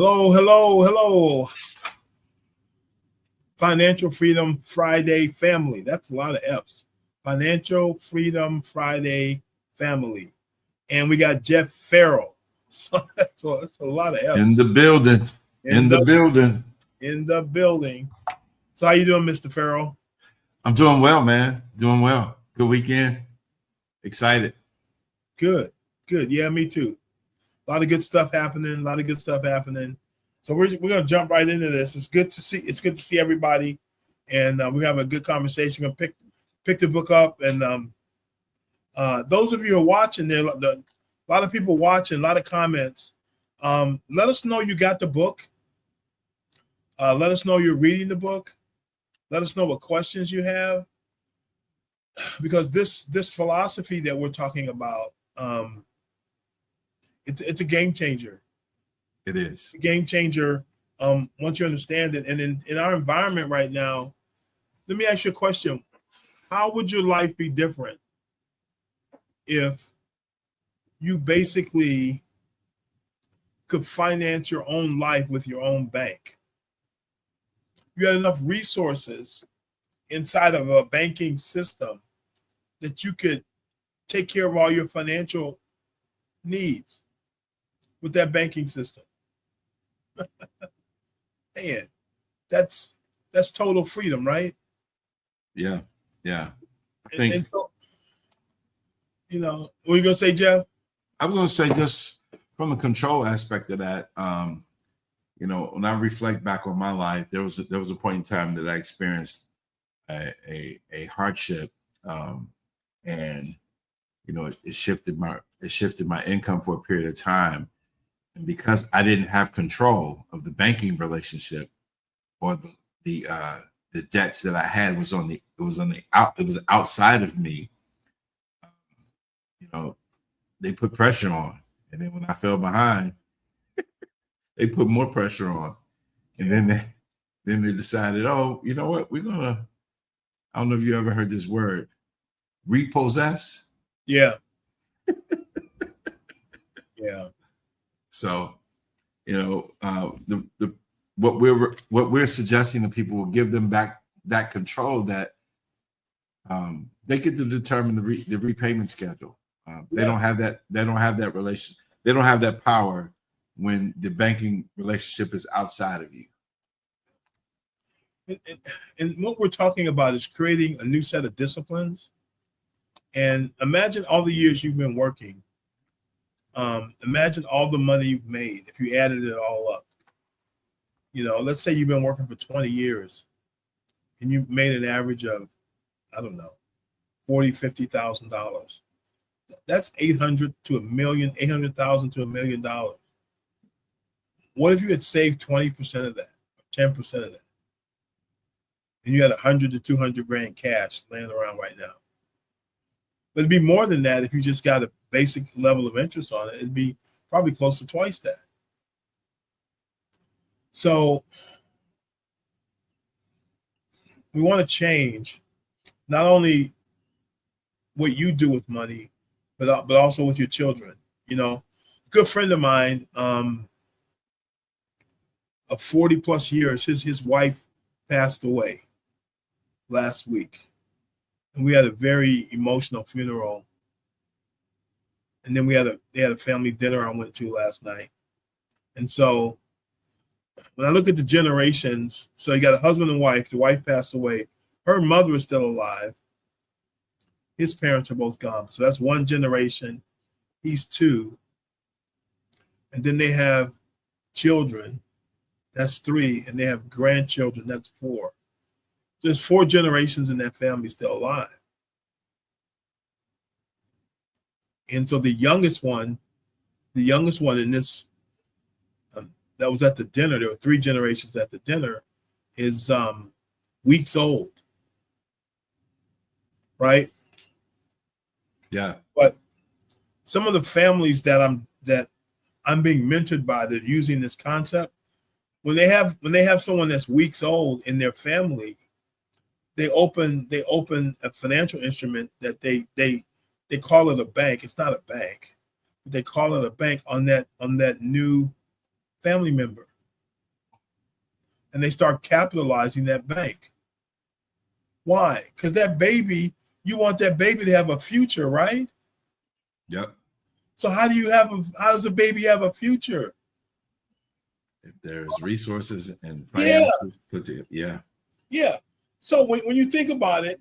Hello, hello, hello. Financial Freedom Friday family. That's a lot of F's. Financial Freedom Friday family. And we got Jeff Farrell. So that's a lot of F's. In the building. In the building. In the building. So how you doing, Mr. Farrell? I'm doing well, man. Doing well. Good weekend. Excited. Good. Yeah, me too. A lot of good stuff happening. So we're gonna jump right into this. It's good to see everybody, and we have a good conversation. We're gonna pick the book up, and those of you who are watching, a lot of people watching, a lot of comments. Let us know you got the book. Let us know you're reading the book. Let us know what questions you have, because this philosophy that we're talking about, it's a game changer. It is a game changer. Once you understand it, and in our environment right now, let me ask you a question: how would your life be different if you basically could finance your own life with your own bank? You had enough resources inside of a banking system that you could take care of all your financial needs with that banking system. Man, that's total freedom, right? Yeah. I think, and so, what are you gonna say, Jeff? I was gonna say, just from the control aspect of that, when I reflect back on my life, there was a point in time that I experienced a hardship, and it shifted my income for a period of time. And because I didn't have control of the banking relationship, or the debts that I had was outside of me, they put pressure on. And then when I fell behind, they put more pressure on. And then they decided, oh, you know what? I don't know if you ever heard this word, repossess. Yeah. Yeah. So, what we're suggesting to people will give them back that control, that they get to determine the repayment schedule. They don't have that. They don't have that relation. They don't have that power when the banking relationship is outside of you. And what we're talking about is creating a new set of disciplines. And imagine all the years you've been working. Imagine all the money you've made if you added it all up. Let's say you've been working for 20 years and you've made an average of, I don't know, $40,000, $50,000. That's $800,000 to $1 million, $800,000 to $1 million. What if you had saved 20% of that, 10% of that, and you had 100 to 200 grand cash laying around right now? But it'd be more than that if you just got a basic level of interest on it. It'd be probably close to twice that. So we want to change not only what you do with money, but also with your children. A good friend of mine, of 40 plus years, his wife passed away last week. And we had a very emotional funeral. And then they had a family dinner I went to last night. And so when I look at the generations, so you got a husband and wife, the wife passed away. Her mother is still alive. His parents are both gone. So that's one generation. He's two. And then they have children. That's three. And they have grandchildren. That's four. There's 4 generations in that family still alive. And so the youngest one in this, that was at the dinner, there were 3 generations at the dinner, is weeks old. Right? Yeah. But some of the families that I'm being mentored by that are using this concept, when they have someone that's weeks old in their family, they open a financial instrument that they call it a bank. It's not a bank. They call it a bank on that new family member. and they start capitalizing that bank. Why? Because that baby, you want that baby to have a future, right? Yep. So how does a baby have a future? If there's resources and Yeah. finances put together. Yeah. Yeah. So when you think about it,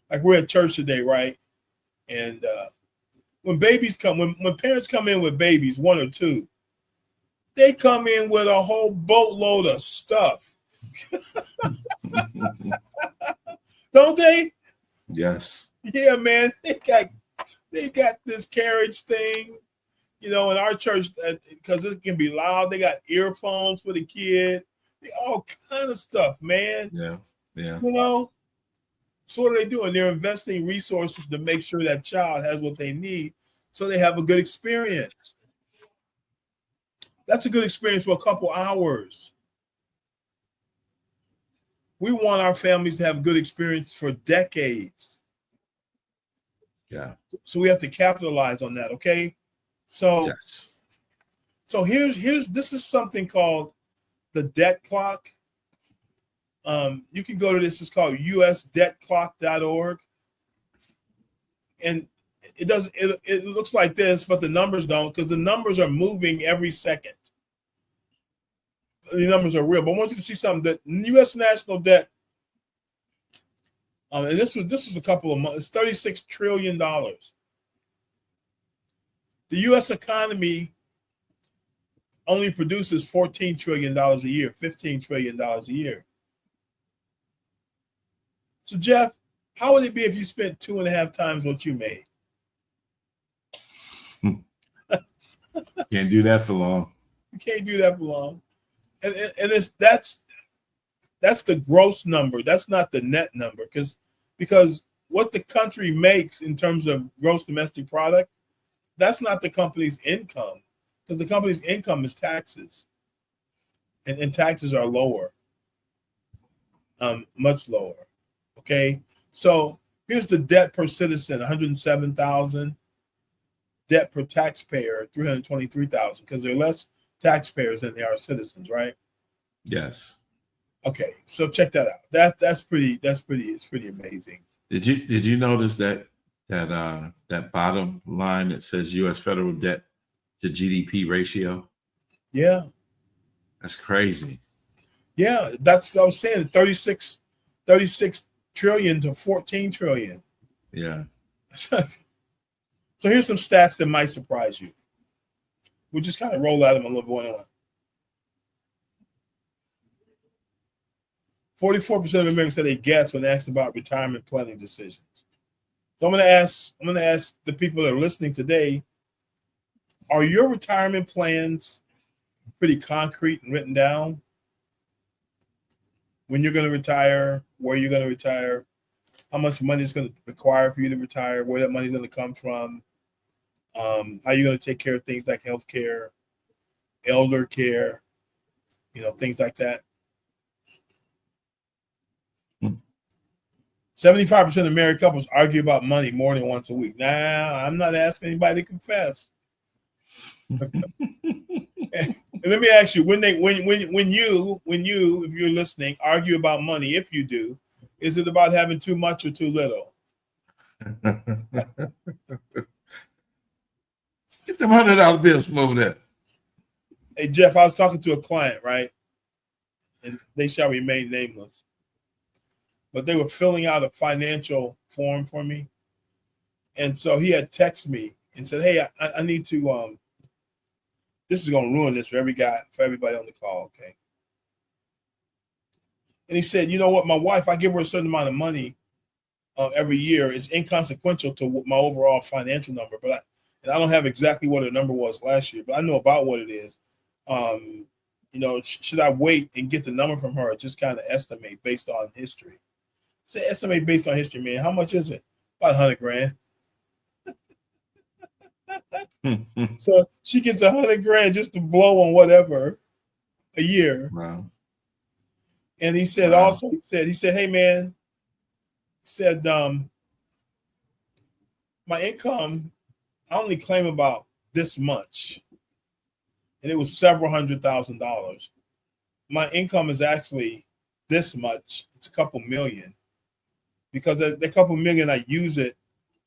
like we're at church today, right? And when parents come in with babies, one or two, they come in with a whole boatload of stuff. Don't they? Yes. Yeah, man. They got this carriage thing, in our church, because it can be loud. They got earphones for the kid. All kind of stuff, man. Yeah. Yeah. So what are they doing? They're investing resources to make sure that child has what they need so they have a good experience. That's a good experience for a couple hours. We want our families to have good experience for decades. Yeah. So we have to capitalize on that, okay? So Yes. So this is something called the debt clock. You can go to this. It's called usdebtclock.org, and it looks like this, but the numbers don't, because the numbers are moving every second. The numbers are real, but I want you to see something. That U.S. national debt, and this was a couple of months. It's $36 trillion. The U.S. economy only produces $14 trillion a year, $15 trillion a year. So, Jeff, how would it be if you spent 2.5 times what you made? Can't do that for long. You can't do that for long. And that's the gross number. That's not the net number, because what the country makes in terms of gross domestic product, that's not the company's income, because the company's income is taxes, and taxes are lower, much lower. Okay, so here's the debt per citizen: 107,000. Debt per taxpayer: 323,000, because there are less taxpayers than there are citizens, right? Yes. Okay, so check that out. It's pretty amazing. Did you notice that bottom line that says U.S. federal debt to GDP ratio? Yeah. That's crazy. Yeah, that's what I was saying. 36 trillion to 14 trillion. Yeah. So here's some stats that might surprise you. We'll just kind of roll at them a little bit on. 44% of Americans said they guessed when asked about retirement planning decisions. So I'm going to ask the people that are listening today, are your retirement plans pretty concrete and written down? When you're going to retire, where you're going to retire, how much money is going to require for you to retire, where that money is going to come from, how you're going to take care of things like healthcare, elder care, things like that. 75% of married couples argue about money more than once a week. Nah, I'm not asking anybody to confess. And let me ask you, when you, if you're listening, argue about money, if you do, is it about having too much or too little? Get them $100 bills from over there. Hey, Jeff, I was talking to a client, right? And they shall remain nameless. But they were filling out a financial form for me. And so he had texted me and said, hey, I need to, this is going to ruin this for everybody on the call, okay? And he said, you know what, my wife, I give her a certain amount of money every year. It's inconsequential to my overall financial number, but I don't have exactly what her number was last year, but I know about what it is. Should I wait and get the number from her or just kind of estimate based on history? Say estimate based on history, man. How much is it? About $100,000. So she gets $100,000 just to blow on whatever a year. Wow. And he said, wow. he said, hey man, he said, my income, I only claim about this much. And it was several $100,000. my income is actually this much. It's a couple million, because the couple million I use it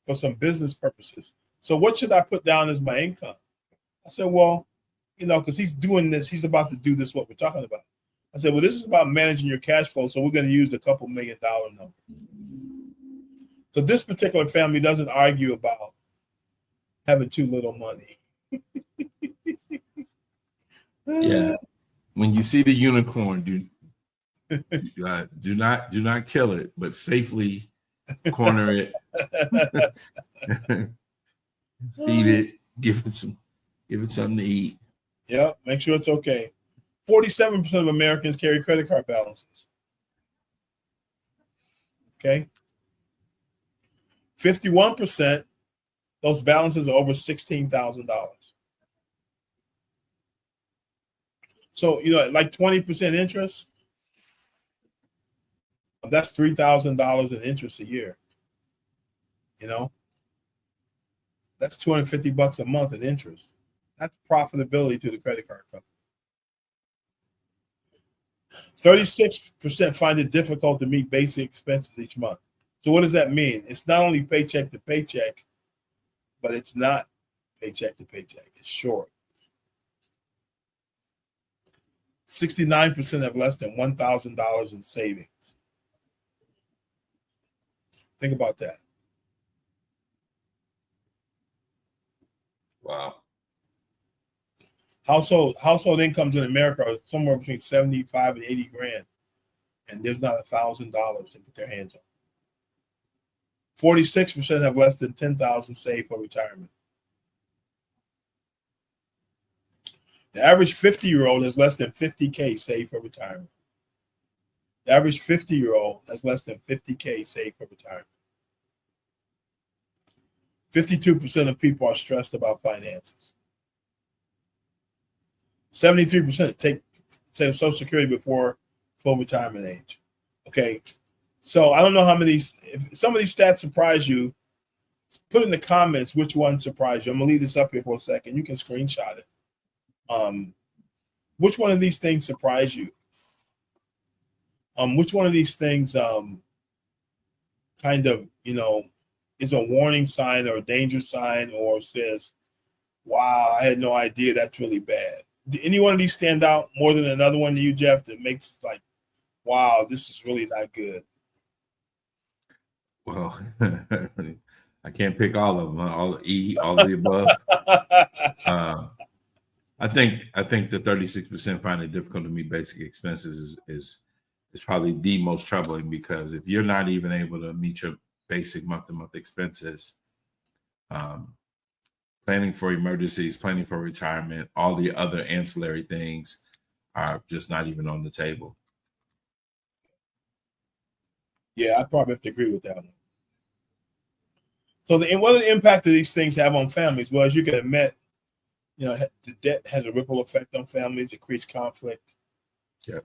for some business purposes. So what should I put down as my income? I said, well, because he's doing this, he's about to do this, what we're talking about. I said, well, this is about managing your cash flow, so we're going to use the couple $1 million number. So this particular family doesn't argue about having too little money. Yeah. When you see the unicorn, do not kill it, but safely corner it, feed it, give it something to eat. Yeah, make sure it's okay. 47% of Americans carry credit card balances. Okay. 51%, those balances are over $16,000. So, like 20% interest, that's $3,000 in interest a year. That's $250 a month in interest. That's profitability to the credit card company. 36% find it difficult to meet basic expenses each month. So what does that mean? It's not only paycheck to paycheck, but it's not paycheck to paycheck. It's short. 69% have less than $1,000 in savings. Think about that. Wow. Household incomes in America are somewhere between 75 and 80 grand, and there's not $1,000 to put their hands on. 46% have less than $10,000 saved for retirement. The average 50-year-old has less than $50K saved for retirement. The average 50-year-old has less than $50K saved for retirement. 52% of people are stressed about finances. 73% take Social Security before full retirement age. Okay, so I don't know if some of these stats surprise you. Put in the comments which one surprised you. I'm gonna leave this up here for a second. You can screenshot it. Which one of these things surprised you? Which one of these things kind of is a warning sign or a danger sign, or says, wow, I had no idea, that's really bad? Did any one of these stand out more than another one to you, Jeff, that makes like, wow, this is really not good? Well, I can't pick all of them, all of the above. I think the 36% find it difficult to meet basic expenses is probably the most troubling, because if you're not even able to meet your basic month-to-month expenses, planning for emergencies, planning for retirement, all the other ancillary things are just not even on the table. Yeah, I probably have to agree with that one. So what the impact of these things have on families? Well, as you can admit, the debt has a ripple effect on families. It creates conflict. Yeah.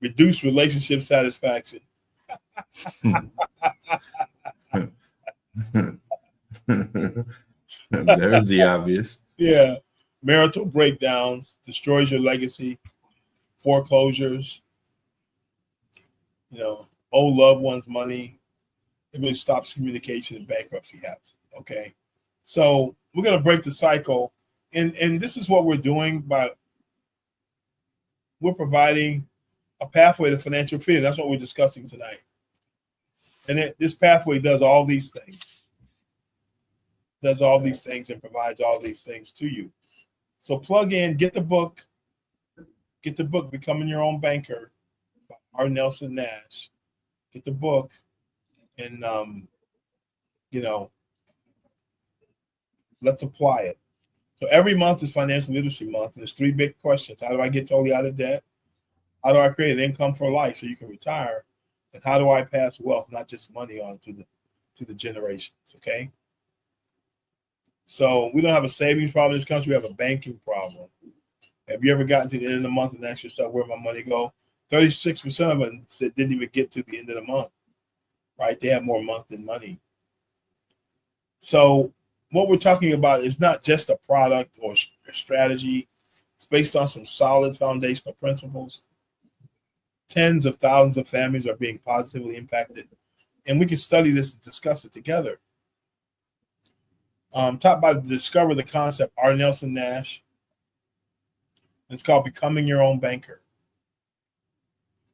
Reduced relationship satisfaction. There's the obvious. Yeah. Marital breakdowns, destroys your legacy, foreclosures, owe loved ones money. It really stops communication, and bankruptcy happens. Okay. So we're going to break the cycle. And this is what we're doing, we're providing a pathway to financial freedom. That's what we're discussing tonight. And this pathway does all these things. And provides all these things to you. So plug in, get the book, Becoming Your Own Banker by R. Nelson Nash. Get the book, and let's apply it. So every month is Financial Literacy Month, and there's 3 big questions. How do I get totally out of debt? How do I create an income for life so you can retire? And how do I pass wealth, not just money, on to the generations? Okay. So we don't have a savings problem in this country. We have a banking problem. Have you ever gotten to the end of the month and asked yourself, where my money go? 36% of them didn't even get to the end of the month, right? They have more month than money. So what we're talking about is not just a product or a strategy. It's based on some solid foundational principles. Tens of thousands of families are being positively impacted. And we can study this and discuss it together. Taught by Discover the Concept, R. Nelson Nash. It's called Becoming Your Own Banker.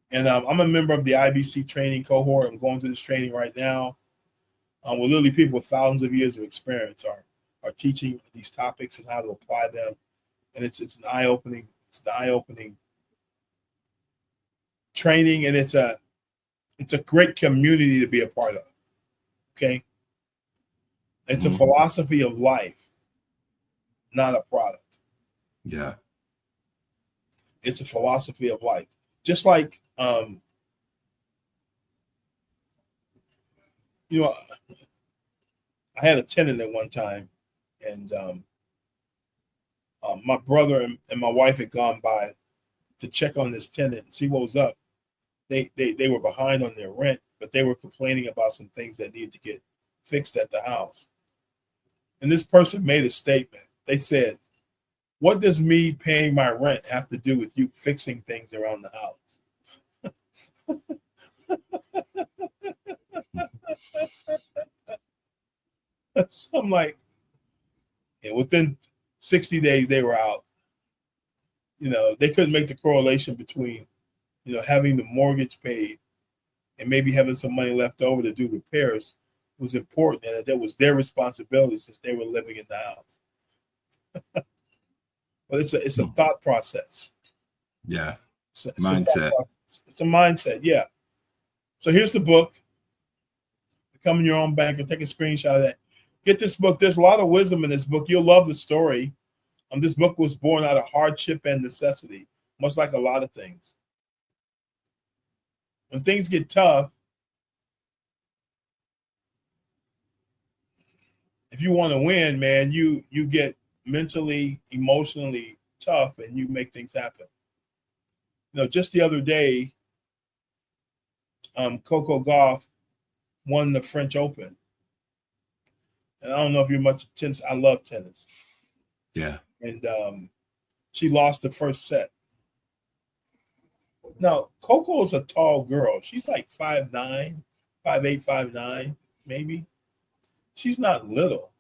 And I'm a member of the IBC training cohort. I'm going through this training right now. With literally people with thousands of years of experience are teaching these topics and how to apply them. And it's an eye-opening training, and it's a great community to be a part of. Okay. It's a philosophy of life, not a product. Yeah. It's a philosophy of life. Just like, I had a tenant at one time, and my brother and my wife had gone by to check on this tenant and see what was up. They were behind on their rent, but they were complaining about some things that needed to get fixed at the house. And this person made a statement. They said, "What does me paying my rent have to do with you fixing things around the house?" So I'm like, and within 60 days, they were out. They couldn't make the correlation between, having the mortgage paid and maybe having some money left over to do repairs was important, and that was their responsibility since they were living in the house. But it's a thought process. Yeah. Mindset. It's a mindset. Yeah. So here's the book, Becoming Your Own Banker. Take a screenshot of that. Get this book. There's a lot of wisdom in this book. You'll love the story. This book was born out of hardship and necessity, much like a lot of things. When things get tough, if you want to win, man, you get mentally, emotionally tough, and you make things happen. Just the other day, Coco Gauff won the French Open. And I don't know if you're much tennis. I love tennis. Yeah. And she lost the first set. Now, Coco's a tall girl. She's like 5'9", 5'8", 5'9", maybe. She's not little.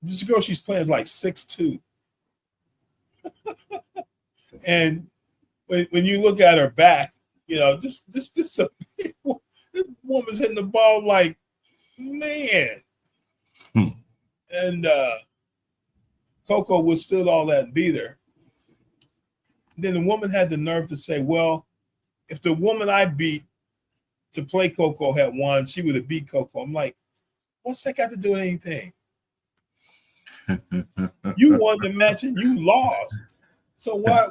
This girl she's playing is like 6'2". And when you look at her back, this woman's hitting the ball like, man. And Coco withstood all that and beat her. Then the woman had the nerve to say, well, if the woman I beat to play Coco had won, she would have beat Coco. I'm like, what's that got to do with anything? You won the match and you lost. So why?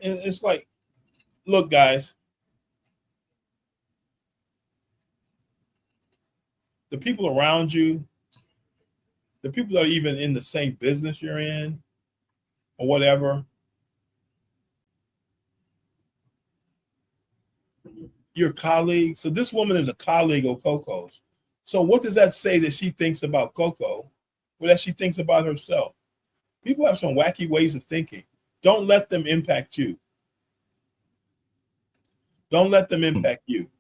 And it's like, look, guys, the people around you, the people that are even in the same business you're in or whatever, your colleagues. So this woman is a colleague of Coco's. So what does that say that she thinks about Coco or that she thinks about herself? People have some wacky ways of thinking. Don't let them impact you. Don't let them impact you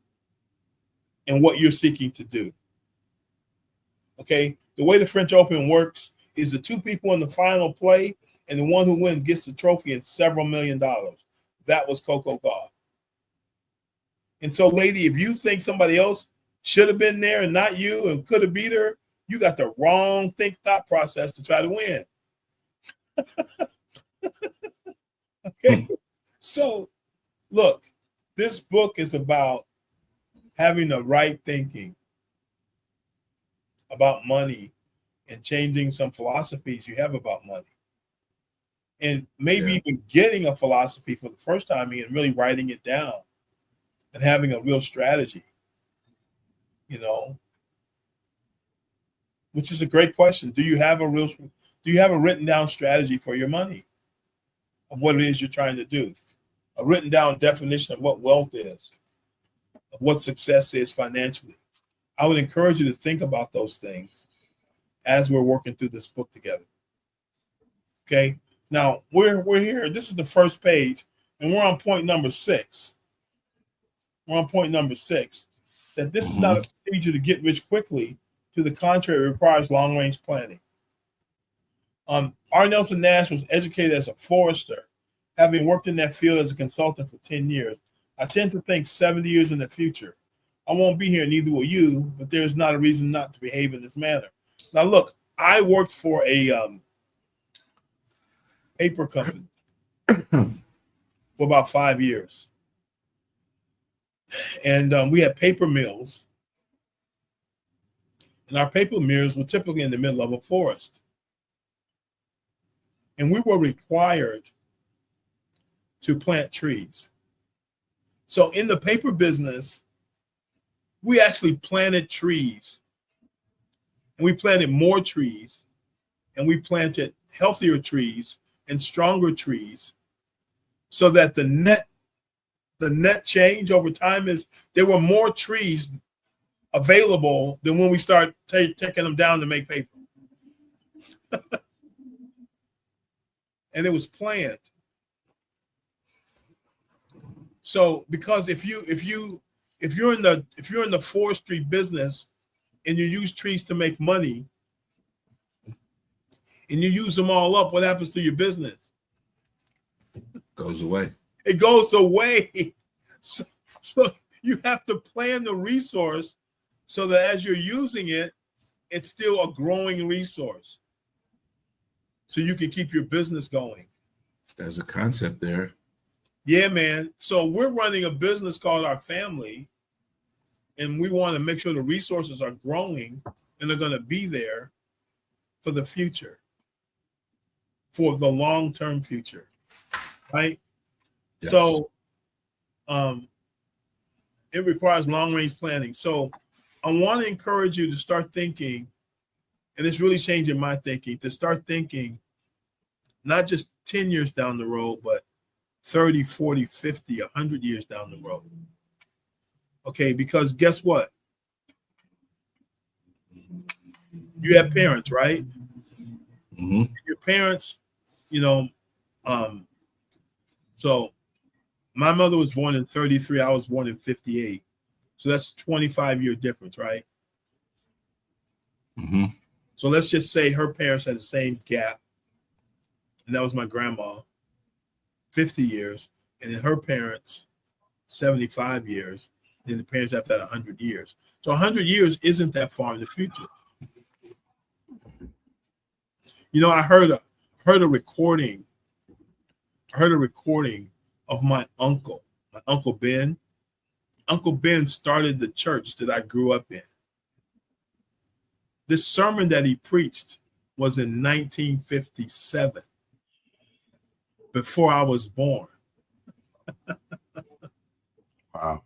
and what you're seeking to do. Okay? The way the French Open works is the two people in the final play, and the one who wins gets the trophy and several $1 million. That was Coco Gauff. And so, lady, if you think somebody else should have been there and not you and could have beat her, you got the wrong thought process to try to win. Okay? So, look, this book is about having the right thinking about money and changing some philosophies you have about money. And maybe even getting a philosophy for the first time and really writing it down and having a real strategy, which is a great question. Do you have a written down strategy for your money of what it is you're trying to do? A written down definition of what wealth is, of what success is financially. I would encourage you to think about those things as we're working through this book together. Okay. Now we're here. This is the first page, and we're on point number 6. We're on point number 6. That this is not a procedure to get rich quickly. To the contrary, it requires long-range planning. R. Nelson Nash was educated as a forester, having worked in that field as a consultant for 10 years. I tend to think 70 years in the future. I won't be here, neither will you, but there's not a reason not to behave in this manner. Now, look, I worked for a paper company for about 5 years. And we had paper mills. And our paper mills were typically in the middle of a forest. And we were required to plant trees. So in the paper business, we actually planted trees. And we planted more trees. And we planted healthier trees and stronger trees. So that the net change over time is there were more trees available than when we start taking them down to make paper. And it was planned. So because if you're in the forestry business and you use trees to make money and you use them all up, what happens to your business? Goes away. It goes away. So you have to plan the resource so that as you're using it, it's still a growing resource. So you can keep your business going. There's a concept there. Yeah, man. So we're running a business called Our Family, and we want to make sure the resources are growing and they're going to be there for the future, for the long-term future, right? Yes. So it requires long-range planning. So I want to encourage you to start thinking, and it's really changing my thinking, to start thinking not just 10 years down the road, but 30, 40, 50, 100 years down the road. Okay, because guess what? You have parents, right? Mm-hmm. Your parents, so my mother was born in 33. I was born in 58. So that's 25-year difference, right? Mm-hmm. So let's just say her parents had the same gap. And that was my grandma, 50 years. And then her parents, 75 years. Then the parents after that, 100 years. So 100 years isn't that far in the future. I heard a recording. I heard a recording of my Uncle Ben. Uncle Ben started the church that I grew up in. This sermon that he preached was in 1957, before I was born. Wow.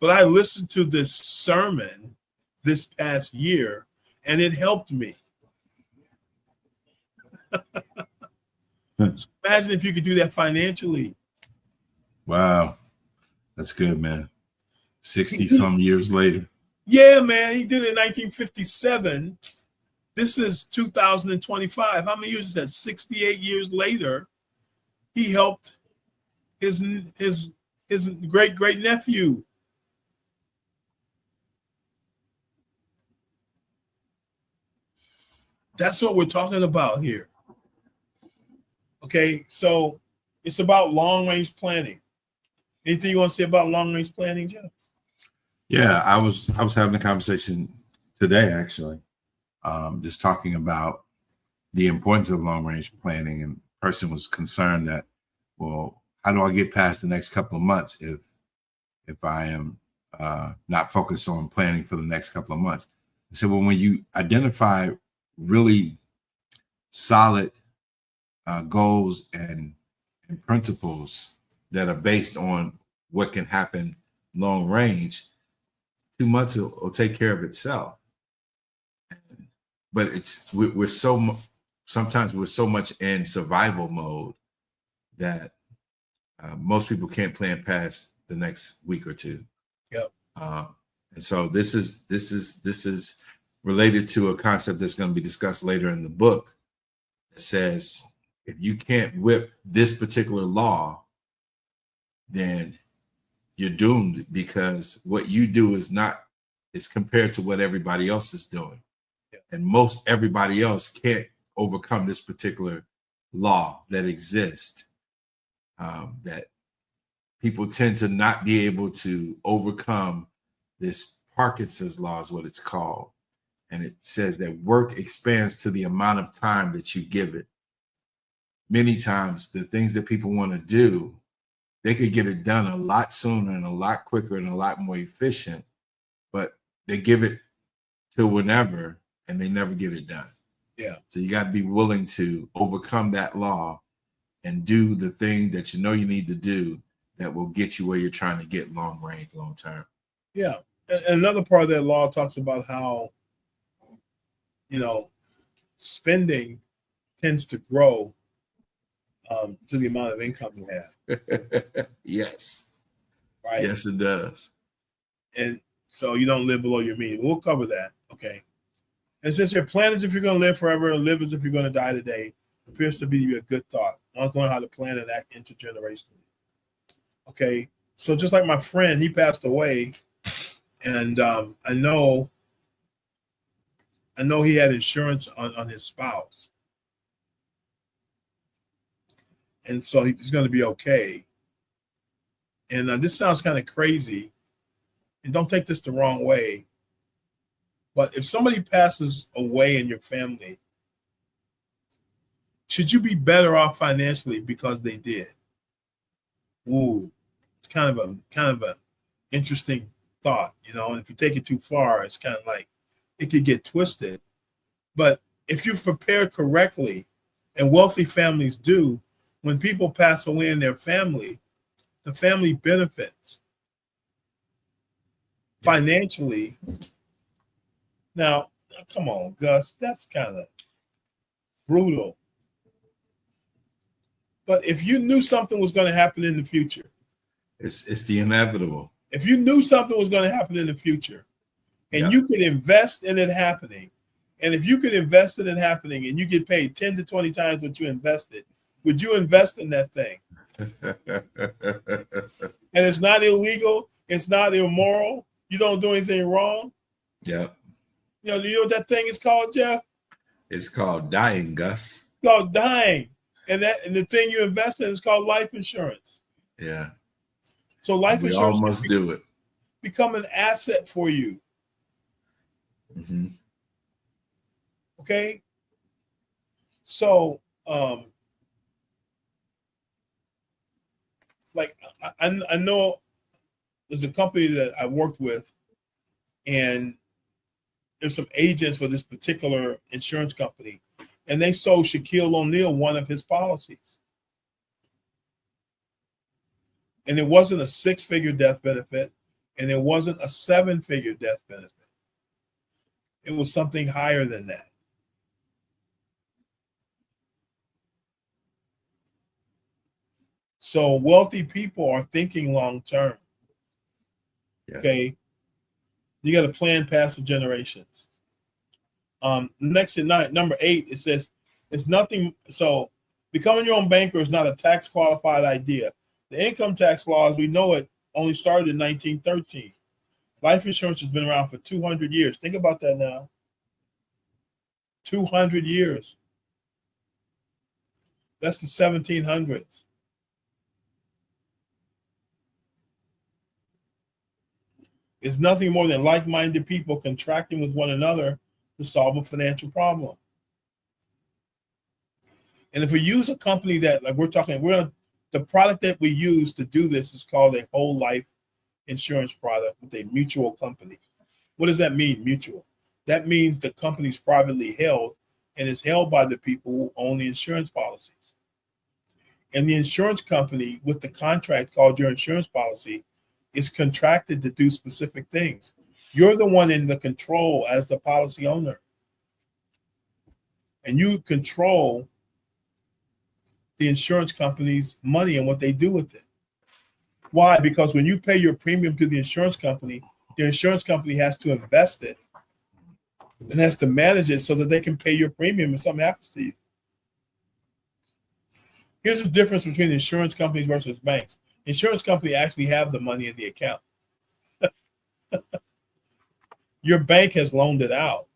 But I listened to this sermon this past year, and it helped me. So imagine if you could do that financially. Wow. That's good, man. 60-some years later. Yeah, man. He did it in 1957. This is 2025. How many years is that? 68 years later, he helped his great nephew. That's what we're talking about here. Okay, so it's about long-range planning. Anything you want to say about long-range planning, Jeff? Yeah, I was having a conversation today, actually, just talking about the importance of long-range planning, and the person was concerned that, well, how do I get past the next couple of months if I am not focused on planning for the next couple of months? I said, well, when you identify really solid goals and principles that are based on what can happen long range, 2 months will take care of itself. But sometimes we're so much in survival mode that most people can't plan past the next week or two. Yep. And so this is related to a concept that's going to be discussed later in the book. It says, if you can't whip this particular law then you're doomed, because what you do is compared to what everybody else is doing. Yeah. And most everybody else can't overcome this particular law that exists, that people tend to not be able to overcome. This Parkinson's law is what it's called. And it says that work expands to the amount of time that you give it. Many times, the things that people want to do, they could get it done a lot sooner and a lot quicker and a lot more efficient, but they give it till whenever and they never get it done. Yeah. So you got to be willing to overcome that law and do the thing that you know you need to do that will get you where you're trying to get long range, long term. Yeah. And another part of that law talks about how, spending tends to grow to the amount of income you have. Yes. Right. Yes, it does. And so you don't live below your means. We'll cover that. Okay. And since your plan is if you're going to live forever, live as if you're going to die today, appears to be a good thought. I want to learn how to plan and act intergenerationally. Okay. So just like my friend, he passed away, and I know he had insurance on his spouse. And so he's going to be okay. And this sounds kind of crazy, and don't take this the wrong way, but if somebody passes away in your family, should you be better off financially because they did? Ooh, it's kind of a interesting thought, and if you take it too far, it's kind of like it could get twisted. But if you prepare correctly, and wealthy families do, when people pass away in their family, the family benefits financially. Now, come on, Gus, that's kind of brutal. But if you knew something was going to happen in the future, it's the inevitable. If you knew something was going to happen in the future, and you could invest in it happening, and if you could invest in it happening and you get paid 10 to 20 times what you invested, would you invest in that thing? And it's not illegal. It's not immoral. You don't do anything wrong. Yep. You know what that thing is called, Jeff? It's called dying, Gus. It's called dying. And the thing you invest in is called life insurance. Yeah. So life insurance all must do it. Become an asset for you. Mm-hmm. Okay. So I know there's a company that I worked with, and there's some agents for this particular insurance company, and they sold Shaquille O'Neal one of his policies. And it wasn't a 6-figure death benefit, and it wasn't a 7-figure death benefit. It was something higher than that. So wealthy people are thinking long term. Yeah. Okay. You got to plan past the generations. Next at night, number 8, it says it's nothing. So becoming your own banker is not a tax qualified idea. The income tax law, as we know it, only started in 1913. Life insurance has been around for 200 years. Think about that now. 200 years. That's the 1700s. It's nothing more than like-minded people contracting with one another to solve a financial problem. And if we use a company that, like the product that we use to do this is called a whole life insurance product with a mutual company. What does that mean, mutual? That means the company's privately held and is held by the people who own the insurance policies. And the insurance company with the contract called your insurance policy is contracted to do specific things. You're the one in the control as the policy owner. And you control the insurance company's money and what they do with it. Why? Because when you pay your premium to the insurance company has to invest it and has to manage it so that they can pay your premium if something happens to you. Here's the difference between insurance companies versus banks. Insurance company actually have the money in the account. Your bank has loaned it out.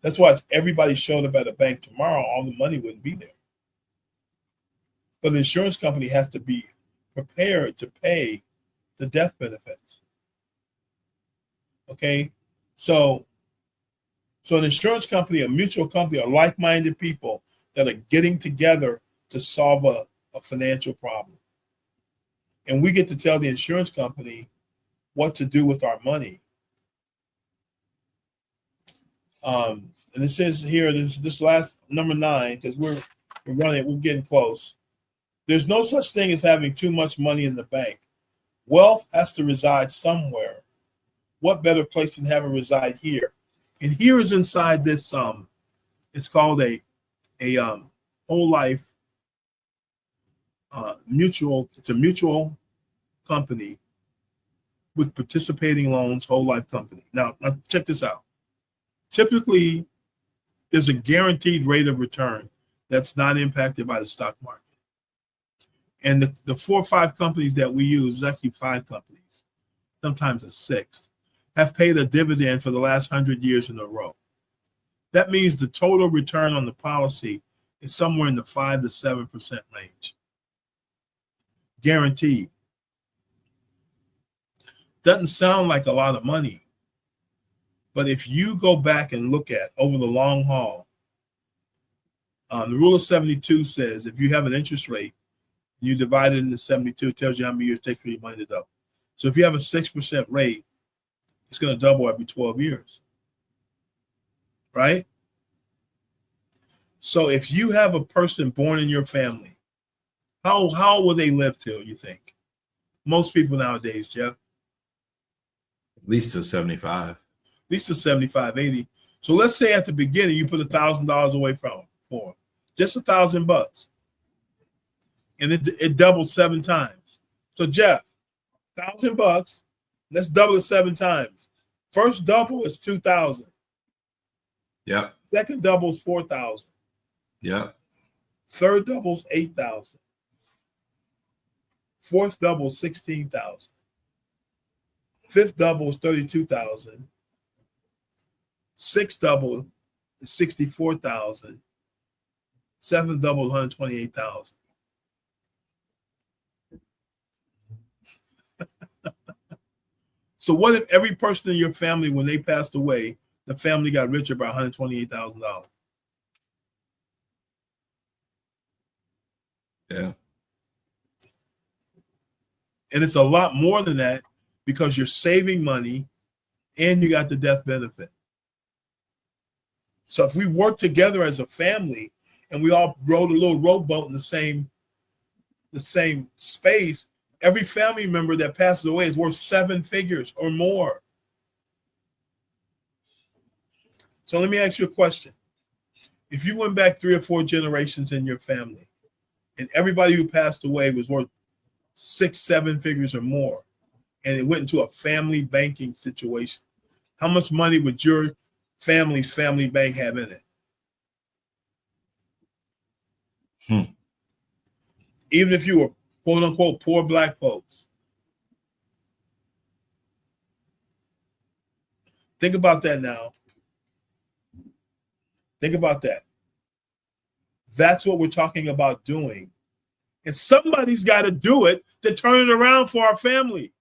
That's why if everybody showed up at a bank tomorrow, all the money wouldn't be there. But the insurance company has to be prepared to pay the death benefits. Okay, so an insurance company, a mutual company, are like-minded people that are getting together to solve a financial problem. And we get to tell the insurance company what to do with our money. And it says here, this last number 9, because we're getting close. There's no such thing as having too much money in the bank. Wealth has to reside somewhere. What better place than have it reside here? And here is inside this it's called a whole life mutual. It's a mutual company with participating loans, whole life company. Now check this out. Typically, there's a guaranteed rate of return that's not impacted by the stock market. And the 4 or 5 companies that we use, actually 5 companies, sometimes a 6th, have paid a dividend for the last 100 years in a row. That means the total return on the policy is somewhere in the 5 to 7% range. Guaranteed. Doesn't sound like a lot of money. But if you go back and look at over the long haul, the rule of 72 says if you have an interest rate, you divide it into 72, it tells you how many years it takes for your money to double. So if you have a 6% rate, it's going to double every 12 years. Right? So if you have a person born in your family, how will they live till, you think? Most people nowadays, Jeff? At least till 75. At least till 75, 80. So let's say at the beginning you put $1,000 away for them. Just $1,000. And it doubled 7 times. So Jeff, $1,000, let's double it 7 times. First double is 2,000. Yep. Second double is 4,000. Yep. Third double is 8,000. Fourth double is 16,000. Fifth double is 32,000. Sixth double is 64,000. Seventh double is 128,000. So what if every person in your family, when they passed away, the family got richer by $128,000? Yeah. And it's a lot more than that because you're saving money and you got the death benefit. So if we work together as a family and we all rode a little rowboat in the same space, every family member that passes away is worth 7 figures or more. So let me ask you a question. If you went back 3 or 4 generations in your family and everybody who passed away was worth 6, 7 figures or more, and it went into a family banking situation, how much money would your family's family bank have in it? Even if you were quote unquote poor black folks. Think about that now. Think about that. That's what we're talking about doing. And somebody's got to do it to turn it around for our family.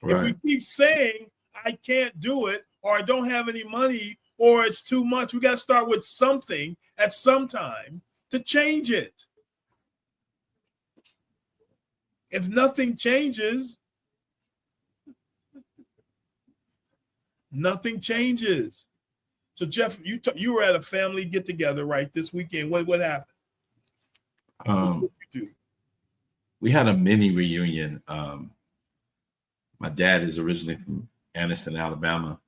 Right. If we keep saying, I can't do it, or I don't have any money, or it's too much, we got to start with something at some time to change it. If nothing changes, nothing changes. So Jeff, you were at a family get together right this weekend. What happened? What did you do? We had a mini reunion. My dad is originally from Anniston, Alabama.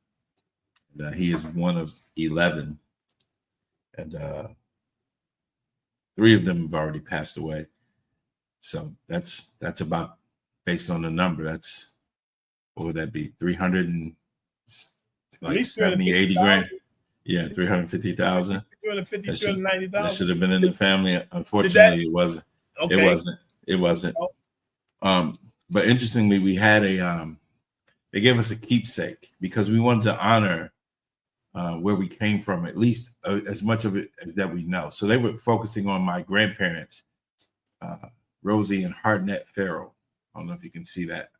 And, he is one of 11, and 3 of them have already passed away. So that's about, based on the number, that's, what would that be? 300 and like 70, 80 grand. Yeah, 350,000. 350, 390,000. That should have been in the family. Unfortunately, it wasn't. Okay. It wasn't. It wasn't. But interestingly, we had they gave us a keepsake because we wanted to honor where we came from, at least as much of it as that we know. So they were focusing on my grandparents, Rosie and Hartnett Farrell. I don't know if you can see that.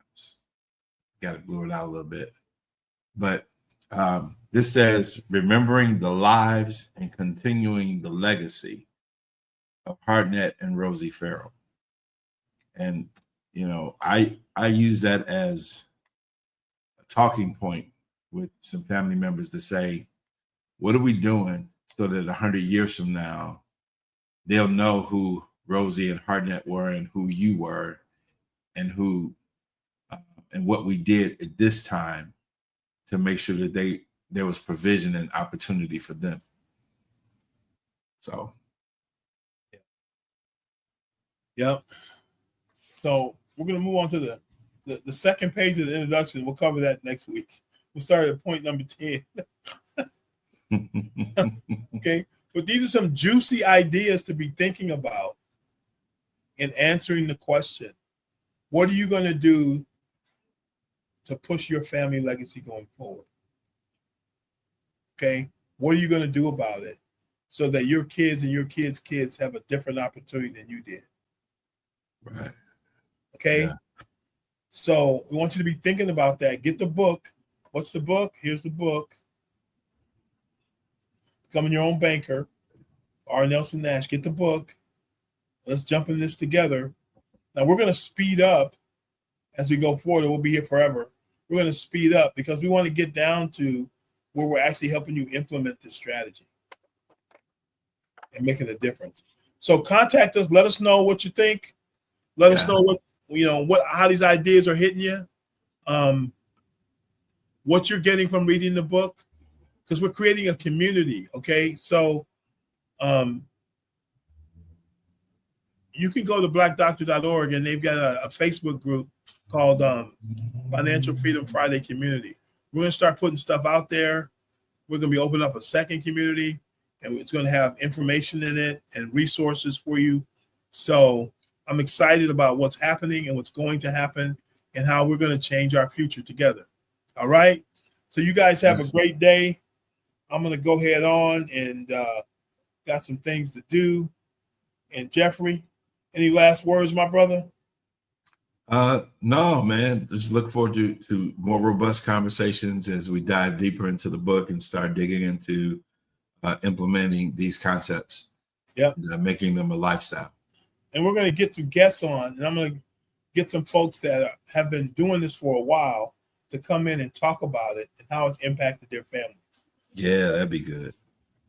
Got to blur it out a little bit. But this says, remembering the lives and continuing the legacy of Hartnett and Rosie Farrell. And, you know, I use that as a talking point with some family members to say, what are we doing so that 100 years from now, they'll know who Rosie and Hartnett were and who you were and who and what we did at this time to make sure that there was provision and opportunity for them. So. Yep. So we're going to move on to the second page of the introduction. We'll cover that next week. We'll start at point number 10. Okay. But these are some juicy ideas to be thinking about in answering the question, what are you going to do to push your family legacy going forward? Okay. What are you going to do about it so that your kids and your kids' kids have a different opportunity than you did? Right. Okay. Yeah. So we want you to be thinking about that. Get the book. What's the book? Here's the book. Becoming Your Own Banker. R. Nelson Nash. Get the book. Let's jump in this together. Now we're going to speed up as we go forward. We'll be here forever. We're going to speed up because we want to get down to where we're actually helping you implement this strategy and making a difference. So contact us. Let us know what you think. Let us know how these ideas are hitting you. What you're getting from reading the book, because we're creating a community. Okay, so you can go to blackdoctor.org and they've got a Facebook group called Financial Freedom Friday Community. We're going to start putting stuff out there. We're going to be opening up a second community, and it's going to have information in it and resources for you. So I'm excited about what's happening and what's going to happen and how we're going to change our future together. All right. So you guys have a great day. I'm going to go head on and got some things to do. And Jeffrey, any last words, my brother? No, man. Just look forward to more robust conversations as we dive deeper into the book and start digging into implementing these concepts. Yep. And, making them a lifestyle. And we're going to get some guests on, and I'm going to get some folks that have been doing this for a while to come in and talk about it and how it's impacted their family. Yeah, that'd be good.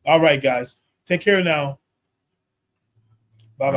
All right, guys. Take care now.